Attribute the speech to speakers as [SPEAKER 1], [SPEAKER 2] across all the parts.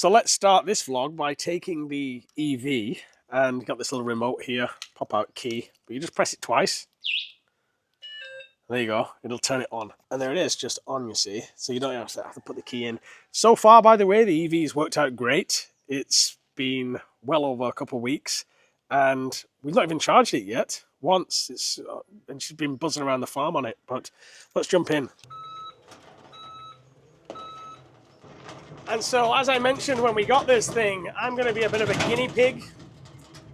[SPEAKER 1] So let's start this vlog by taking the EV, and got this little remote here, pop out key, but you just press it twice. There you go, it'll turn it on. And there it is, just on, you see. So you don't have to put the key in. So far, by the way, the EV has worked out great. It's been well over a couple of weeks, and we've not even charged it yet. Once, and she's been buzzing around the farm on it, but let's jump in. And so, as I mentioned when we got this thing, I'm going to be a bit of a guinea pig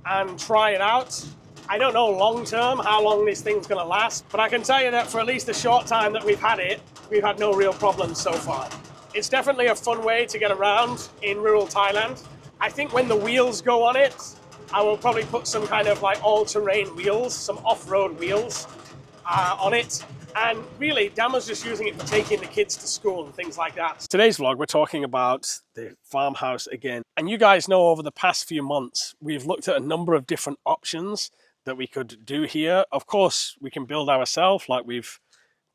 [SPEAKER 1] and try it out. I don't know long term how long this thing's going to last, but I can tell you that for at least the short time that we've had it, we've had no real problems so far. It's definitely a fun way to get around in rural Thailand. I think when the wheels go on it, I will probably put some kind of like all-terrain wheels, some off-road wheels on it. And really, Dan was just using it for taking the kids to school and things like that. Today's vlog, we're talking about the farmhouse again. And you guys know over the past few months, we've looked at a number of different options that we could do here. Of course, we can build ourselves like we've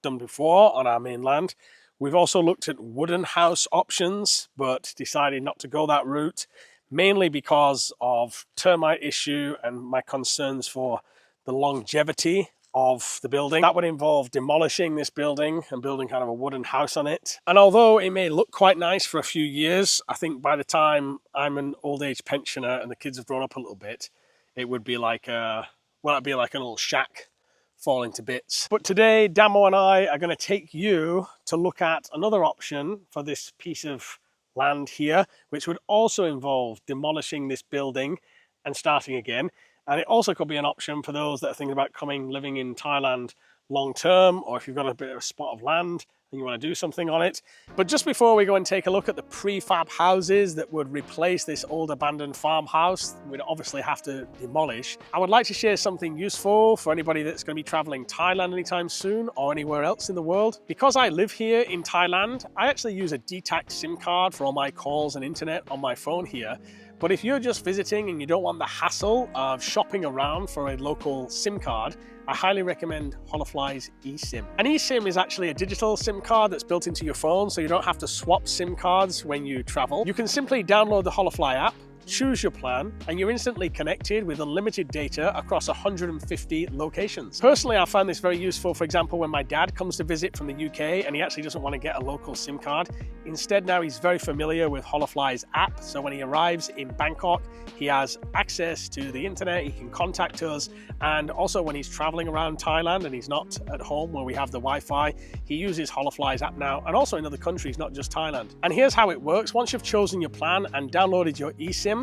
[SPEAKER 1] done before on our mainland. We've also looked at wooden house options, but decided not to go that route, mainly because of termite issue and my concerns for the longevity of the building. That would involve demolishing this building and building kind of a wooden house on it. And although it may look quite nice for a few years, I think by the time I'm an old age pensioner and the kids have grown up a little bit, it would be like it'd be like a little shack falling to bits. But today, Damo and I are going to take you to look at another option for this piece of land here, which would also involve demolishing this building and starting again. And it also could be an option for those that are thinking about living in Thailand long term, or if you've got a bit of a spot of land and you want to do something on it. But just before we go and take a look at the prefab houses that would replace this old abandoned farmhouse, we'd obviously have to demolish, I would like to share something useful for anybody that's going to be traveling Thailand anytime soon or anywhere else in the world. Because I live here in Thailand, I actually use a detached SIM card for all my calls and internet on my phone here. But if you're just visiting and you don't want the hassle of shopping around for a local SIM card, I highly recommend Holofly's eSIM. An eSIM is actually a digital SIM card that's built into your phone, so you don't have to swap SIM cards when you travel. You can simply download the Holofly app, choose your plan, and you're instantly connected with unlimited data across 150 locations. Personally, I find this very useful, for example, when my dad comes to visit from the UK and he actually doesn't want to get a local SIM card. Instead, now he's very familiar with Holofly's app, so when he arrives in Bangkok, he has access to the internet, he can contact us, and also when he's traveling around Thailand and he's not at home where we have the Wi-Fi, he uses Holofly's app now, and also in other countries, not just Thailand. And here's how it works. Once you've chosen your plan and downloaded your eSIM,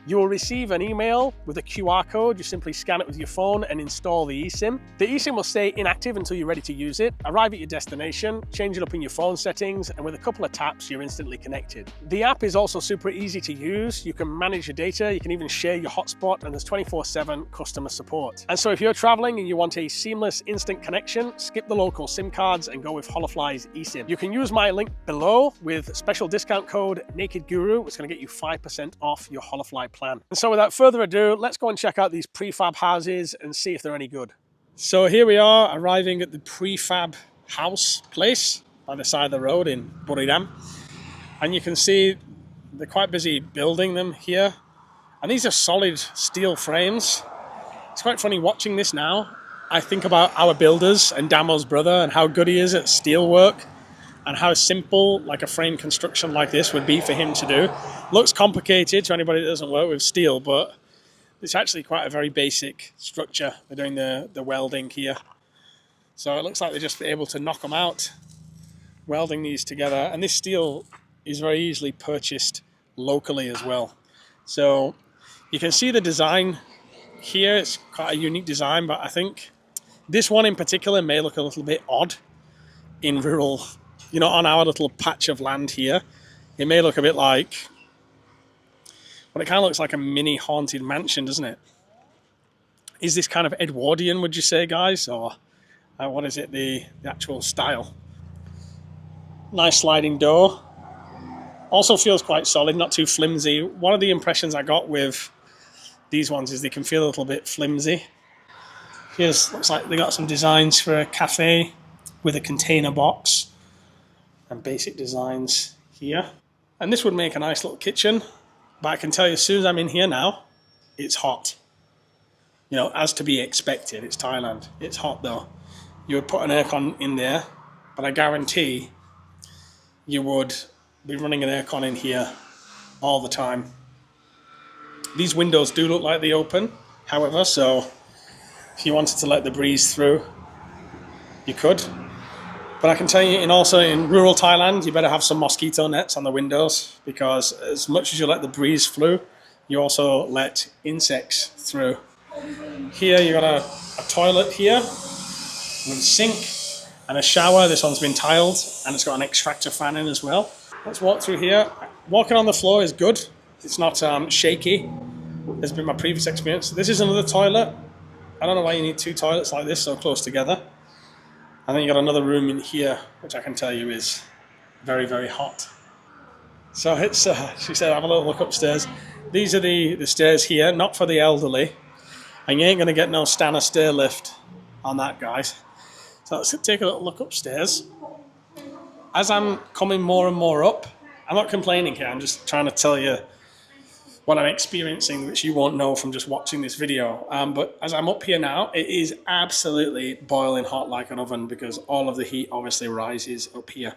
[SPEAKER 1] you will receive an email with a QR code. You simply scan it with your phone and install the eSIM. The eSIM will stay inactive until you're ready to use it. Arrive at your destination, change it up in your phone settings, and with a couple of taps, you're instantly connected. The app is also super easy to use. You can manage your data, you can even share your hotspot, and there's 24/7 customer support. And so if you're traveling and you want a seamless instant connection, skip the local SIM cards and go with Holofly's eSIM. You can use my link below with special discount code NakedGuru, which is going to get you 5% off your Holofly plan. And so without further ado, let's go and check out these prefab houses and see if they're any good. So here we are arriving at the prefab house place by the side of the road in Buriram. And you can see they're quite busy building them here. And these are solid steel frames. It's quite funny watching this now. I think about our builders and Damo's brother and how good he is at steel work, and how simple like a frame construction like this would be for him to do. Looks complicated to anybody that doesn't work with steel, but it's actually quite a very basic structure. They're doing the welding here. So it looks like they're just able to knock them out, welding these together. And this steel is very easily purchased locally as well. So you can see the design here. It's quite a unique design, but I think this one in particular may look a little bit odd in rural, on our little patch of land here. It may look a bit like, well, it kind of looks like a mini haunted mansion, doesn't it? Is this kind of Edwardian, would you say, guys? Or what is it, the actual style? Nice sliding door. Also feels quite solid, not too flimsy. One of the impressions I got with these ones is they can feel a little bit flimsy. Here's, looks like they got some designs for a cafe with a container box and basic designs here. And this would make a nice little kitchen. But I can tell you, as soon as I'm in here now, it's hot. You know, as to be expected, it's Thailand. It's hot though. You would put an aircon in there, but I guarantee you would be running an aircon in here all the time. These windows do look like they open, however, so if you wanted to let the breeze through, you could. But I can tell you, also in rural Thailand, you better have some mosquito nets on the windows, because as much as you let the breeze through, you also let insects through. Here you got a toilet here with a sink and a shower. This one's been tiled and it's got an extractor fan in as well. Let's walk through here. Walking on the floor is good. It's not shaky. Has been my previous experience. This is another toilet. I don't know why you need two toilets like this so close together. And then you got another room in here, which I can tell you is very, very hot. So it's, she said, have a little look upstairs. These are the stairs here, not for the elderly. And you ain't going to get no Stana stair lift on that, guys. So let's take a little look upstairs. As I'm coming more and more up, I'm not complaining here, I'm just trying to tell you what I'm experiencing, which you won't know from just watching this video. But as I'm up here now, it is absolutely boiling hot like an oven, because all of the heat obviously rises up here.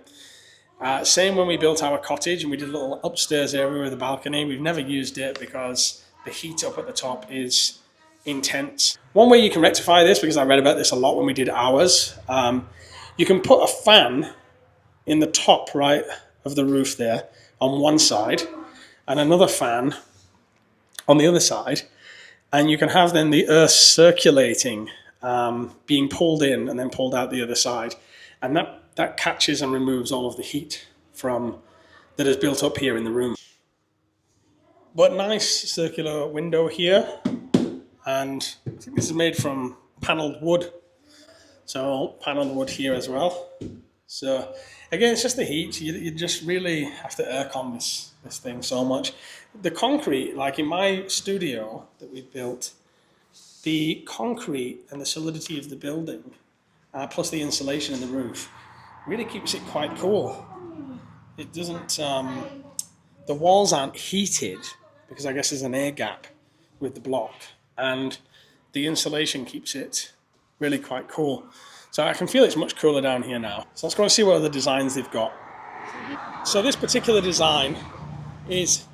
[SPEAKER 1] Same when we built our cottage and we did a little upstairs area with a balcony. We've never used it because the heat up at the top is intense. One way you can rectify this, because I read about this a lot when we did ours, you can put a fan in the top right of the roof there on one side and another fan on the other side, and you can have then the earth circulating, being pulled in and then pulled out the other side, and that catches and removes all of the heat from that is built up here in the room. But nice circular window here, and I think this is made from panelled wood, so panelled wood here as well. So again, it's just the heat. You just really have to aircon this thing so much. The concrete, like in my studio that we built, the concrete and the solidity of the building, plus the insulation in the roof, really keeps it quite cool. It doesn't, the walls aren't heated, because I guess there's an air gap with the block, and the insulation keeps it really quite cool. So I can feel it's much cooler down here now. So let's go and see what other designs they've got. So this particular design is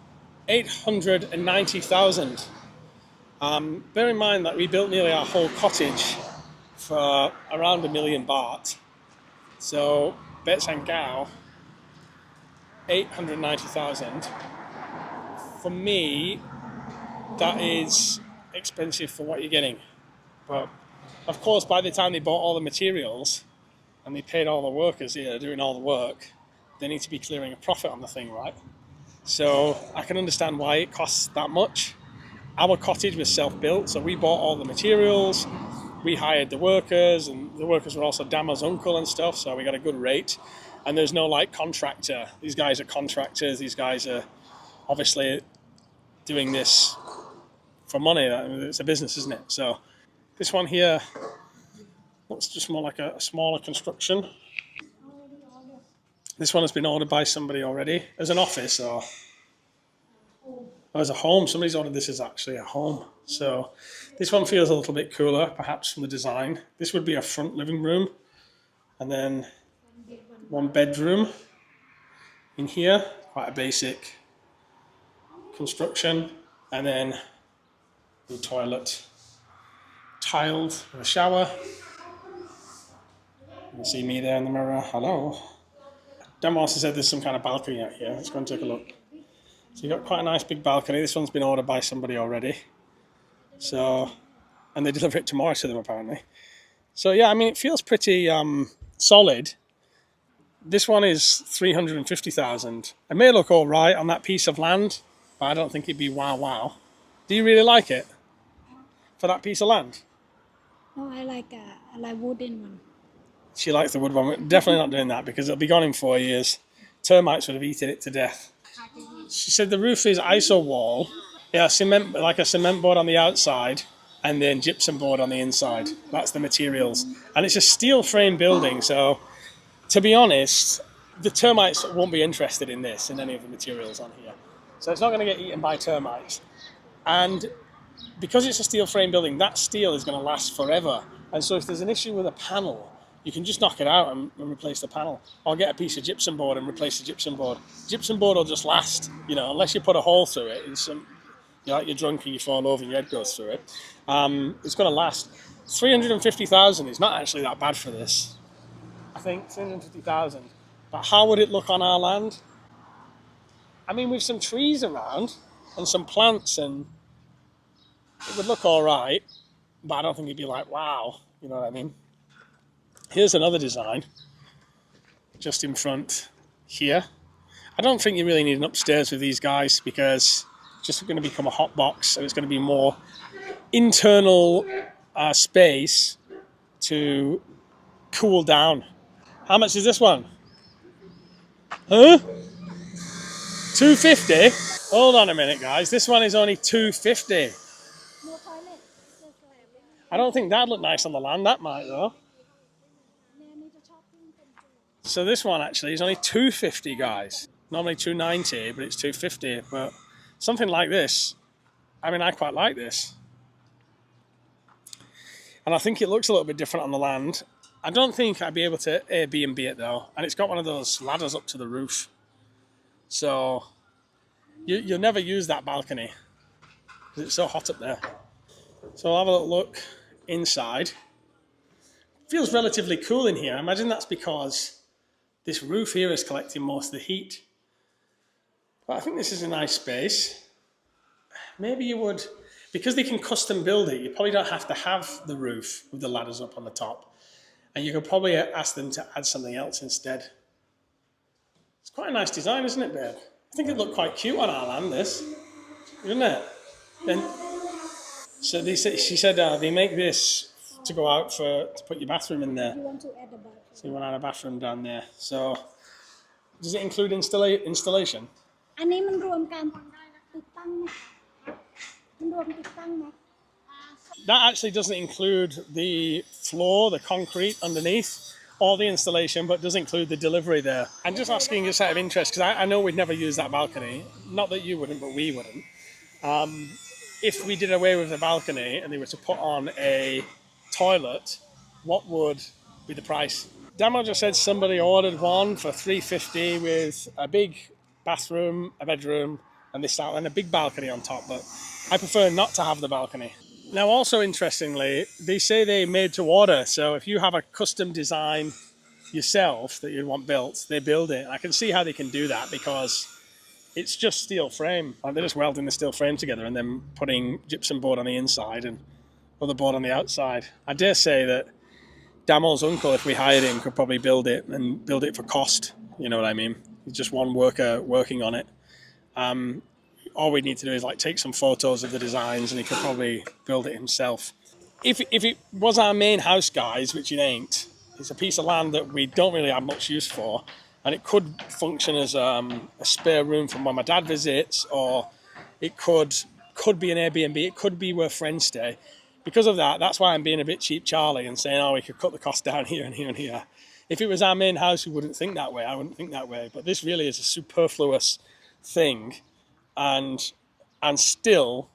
[SPEAKER 1] 890,000. Bear in mind that we built nearly our whole cottage for around 1 million baht. So Bet and Gao, 890,000. For me, that is expensive for what you're getting. But of course, by the time they bought all the materials and they paid all the workers here doing all the work, they need to be clearing a profit on the thing, right? So I can understand why it costs that much. Our cottage was self-built, so we bought all the materials, we hired the workers, and the workers were also Dama's uncle and stuff, so we got a good rate. And there's no like contractor. These guys are contractors. These guys are obviously doing this for money. It's a business, isn't it? So this one here looks just more like a smaller construction. This one has been ordered by somebody already as an office or as a home. Somebody's ordered this as actually a home. So this one feels a little bit cooler, perhaps from the design. This would be a front living room, and then one bedroom in here, quite a basic construction, and then the toilet tiled with a shower. You can see me there in the mirror. Hello. Dan also said there's some kind of balcony out here. Let's go and take a look. So you've got quite a nice big balcony. This one's been ordered by somebody already. So, and they deliver it tomorrow to them apparently. So yeah, I mean, it feels pretty solid. This one is 350,000. It may look all right on that piece of land, but I don't think it'd be wow. Do you really like it for that piece of land?
[SPEAKER 2] No, I like wooden one.
[SPEAKER 1] She likes the wood one. We're definitely not doing that because it'll be gone in 4 years. Termites would have eaten it to death. She said the roof is iso wall. Yeah, cement, like a cement board on the outside and then gypsum board on the inside. That's the materials. And it's a steel frame building, so to be honest, the termites won't be interested in this, in any of the materials on here. So it's not going to get eaten by termites. And because it's a steel frame building, that steel is going to last forever. And so if there's an issue with a panel, you can just knock it out and replace the panel. Or get a piece of gypsum board and replace the gypsum board. Gypsum board will just last, you know, unless you put a hole through it. You're like you're drunk and you fall over and your head goes through it. It's going to last. 350,000 is not actually that bad for this. I think 350,000. But how would it look on our land? I mean, with some trees around and some plants, and it would look all right, but I don't think it'd be like, wow, you know what I mean? Here's another design, just in front here. I don't think you really need an upstairs with these guys because it's just going to become a hot box, so it's going to be more internal space to cool down. How much is this one? Huh? 250? Hold on a minute, guys. This one is only 250.
[SPEAKER 2] No toilet.
[SPEAKER 1] I don't think that'd look nice on the land. That might, though. So this one actually is only 250, guys. Normally 290, but it's 250. But something like this, I mean, I quite like this. And I think it looks a little bit different on the land. I don't think I'd be able to Airbnb it, though. And it's got one of those ladders up to the roof. So you'll never use that balcony because it's so hot up there. So I'll have a little look inside. Feels relatively cool in here. I imagine that's because this roof here is collecting most of the heat. But I think this is a nice space. Maybe you would, because they can custom build it, you probably don't have to have the roof with the ladders up on the top. And you could probably ask them to add something else instead. It's quite a nice design, isn't it, babe? I think it looked quite cute on our land, this. Isn't it? Then, so she said they make this to go out to put your bathroom in there.
[SPEAKER 2] You want to add a bathroom?
[SPEAKER 1] So you want to add a bathroom down there. So does it include installation?
[SPEAKER 2] อันนี้มันรวมกันติดตั้งไหมมันรวมติดตั้งไหม
[SPEAKER 1] That actually doesn't include the floor, the concrete underneath, or the installation, but does include the delivery there. I'm just asking just out of interest, because I know we'd never use that balcony. Not that you wouldn't, but we wouldn't. If we did away with the balcony and they were to put on a toilet, what would be the price? Damo just said somebody ordered one for $350 with a big bathroom, a bedroom, and this out, and a big balcony on top, but I prefer not to have the balcony. Now, also interestingly, they say they made to order, so if you have a custom design yourself that you want built, they build it. I can see how they can do that because it's just steel frame. Like they're just welding the steel frame together and then putting gypsum board on the inside and other board on the outside. I dare say that Damo's uncle, if we hired him, could probably build it and build it for cost. You know what I mean? Just one worker working on it. All we need to do is like take some photos of the designs and he could probably build it himself. If it was our main house, guys, which it ain't, it's a piece of land that we don't really have much use for, and it could function as a spare room from when my dad visits, or it could be an Airbnb, it could be where friends stay. Because of that, that's why I'm being a bit cheap Charlie and saying, oh, we could cut the cost down here and here and here. If it was our main house, we wouldn't think that way. I wouldn't think that way. But this really is a superfluous thing. And still,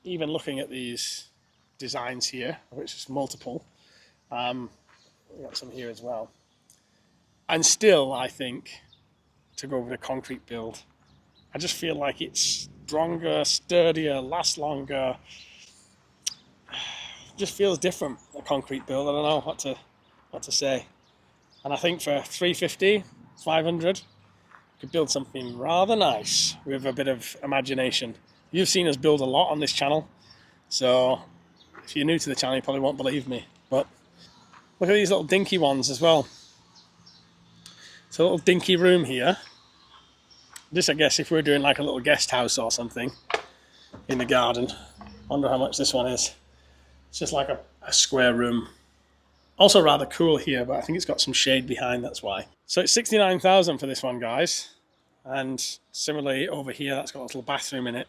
[SPEAKER 1] even looking at these designs here, which is multiple, we've got some here as well. And still, I think, to go with a concrete build, I just feel like it's stronger, sturdier, lasts longer. Just feels different, a concrete build. I don't know what to say. And I think for 350, 500, could build something rather nice with a bit of imagination. You've seen us build a lot on this channel, so if you're new to the channel, you probably won't believe me. But look at these little dinky ones as well. It's a little dinky room here. This, I guess, if we were doing like a little guest house or something in the garden. Wonder how much this one is. It's just like a square room. Also rather cool here, but I think it's got some shade behind, that's why. So it's 69,000 for this one, guys. And similarly over here, that's got a little bathroom in it.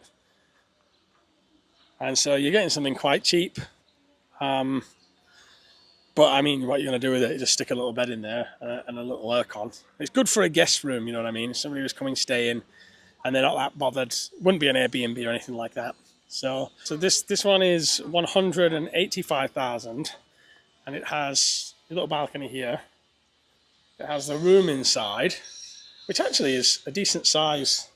[SPEAKER 1] And so you're getting something quite cheap. But I mean, what you're going to do with it, you just stick a little bed in there and a little aircon. It's good for a guest room, you know what I mean? If somebody was coming staying and they're not that bothered, wouldn't be an Airbnb or anything like that. So this one is 185,000, and it has a little balcony here. It has the room inside, which actually is a decent size.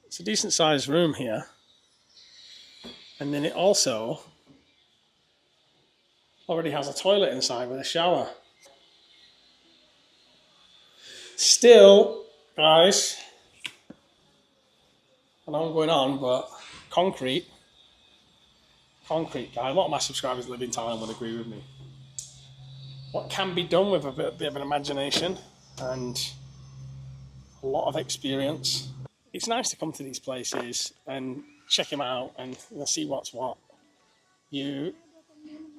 [SPEAKER 1] It's a decent sized room here. And then it also already has a toilet inside with a shower. Still, guys, I know I'm going on, but concrete, guys. A lot of my subscribers that live in Thailand would agree with me. What can be done with a bit of an imagination and a lot of experience. It's nice to come to these places and check them out and see what's what. You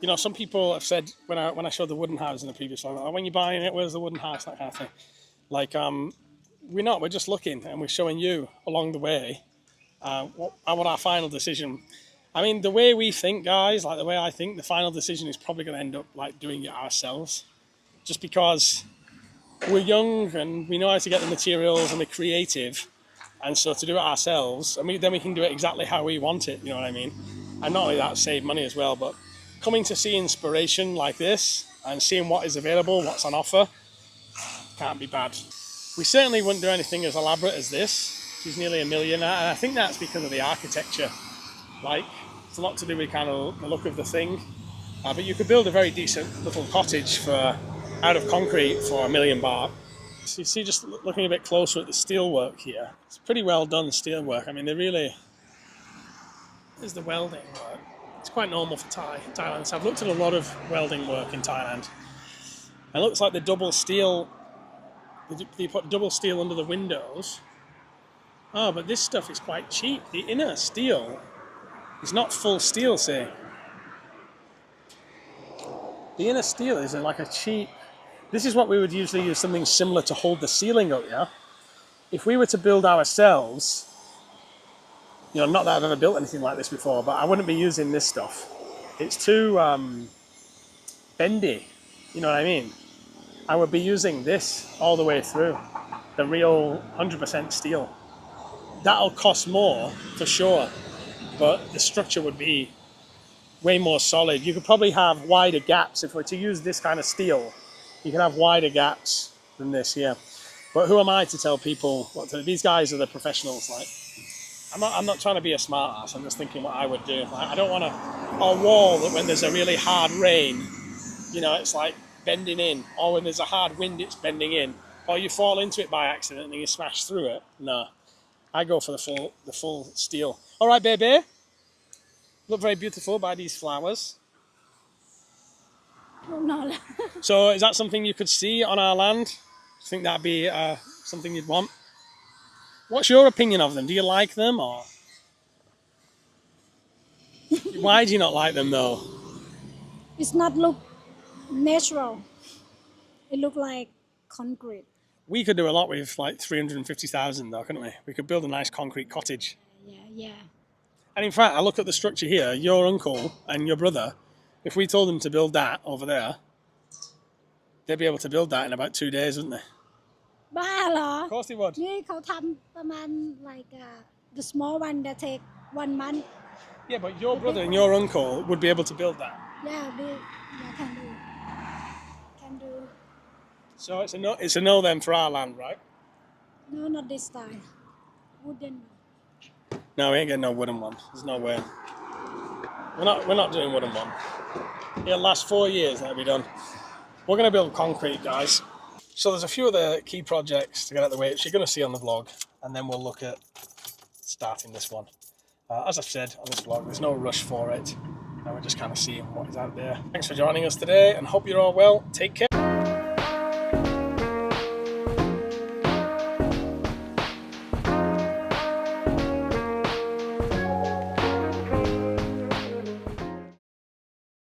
[SPEAKER 1] know, some people have said when I showed the wooden house in the previous one, oh, when you're buying it, where's the wooden house, that kind of thing. Like, we're just looking and we're showing you along the way what our final decision. I mean, the way we think, guys, like the way I think, the final decision is probably going to end up like doing it ourselves, just because we're young and we know how to get the materials and we're creative, and so to do it ourselves, I mean, then we can do it exactly how we want it. You know what I mean? And not only that, save money as well. But coming to see inspiration like this and seeing what is available, what's on offer, can't be bad. We certainly wouldn't do anything as elaborate as this. She's nearly $1 million, and I think that's because of the architecture. Like, it's a lot to do with kind of the look of the thing. But you could build a very decent little cottage out of concrete for $1 million baht. So you see, just looking a bit closer at the steelwork here, it's pretty well done steelwork. I mean, there's the welding work. It's quite normal for Thailand. So I've looked at a lot of welding work in Thailand. It looks like the double steel, they put double steel under the windows. Oh, but this stuff is quite cheap. The inner steel is not full steel, see. The inner steel is like a cheap, this is what we would usually use, something similar to hold the ceiling up, yeah? If we were to build ourselves, you know, not that I've ever built anything like this before, but I wouldn't be using this stuff. It's too bendy, you know what I mean? I would be using this all the way through, the real 100% steel. That'll cost more, for sure, but the structure would be way more solid. You could probably have wider gaps. If we're to use this kind of steel, you can have wider gaps than this here. But who am I to tell people what to do? These guys are the professionals. Like, I'm not trying to be a smart ass. I'm just thinking what I would do. Like, I don't want a wall that when there's a really hard rain, you know, it's like bending in, or when there's a hard wind, it's bending in, or you fall into it by accident and you smash through it. No, I go for the full steel. All right, baby. Look very beautiful by these flowers.
[SPEAKER 2] No.
[SPEAKER 1] So is that something you could see on our land? Do you think that'd be something you'd want? What's your opinion of them? Do you like them, or why do you not like them though?
[SPEAKER 2] It's not look natural. It look like concrete.
[SPEAKER 1] We could do a lot with like 350,000 though, couldn't we? We could build a nice concrete cottage.
[SPEAKER 2] Yeah.
[SPEAKER 1] And in fact, I look at the structure here, your uncle and your brother, if we told them to build that over there, they'd be able to build that in about 2 days, wouldn't they?
[SPEAKER 2] บ้าเหรอ
[SPEAKER 1] Of course they would.
[SPEAKER 2] นี่เขาทำประมาณ like the small one that take 1 month.
[SPEAKER 1] Yeah, but your brother and your uncle would be able to build that.
[SPEAKER 2] Can do.
[SPEAKER 1] So it's a no then for our land, right?
[SPEAKER 2] No, not this time. Wooden.
[SPEAKER 1] No, we ain't getting no wooden one. There's no way. We're not doing wooden one. It'll last 4 years, that'll be done. We're going to build concrete, guys. So there's a few other key projects to get out of the way, which you're going to see on the vlog, and then we'll look at starting this one. As I've said on this vlog, there's no rush for it, and we're just kind of seeing what is out there. Thanks for joining us today, and hope you're all well. Take care.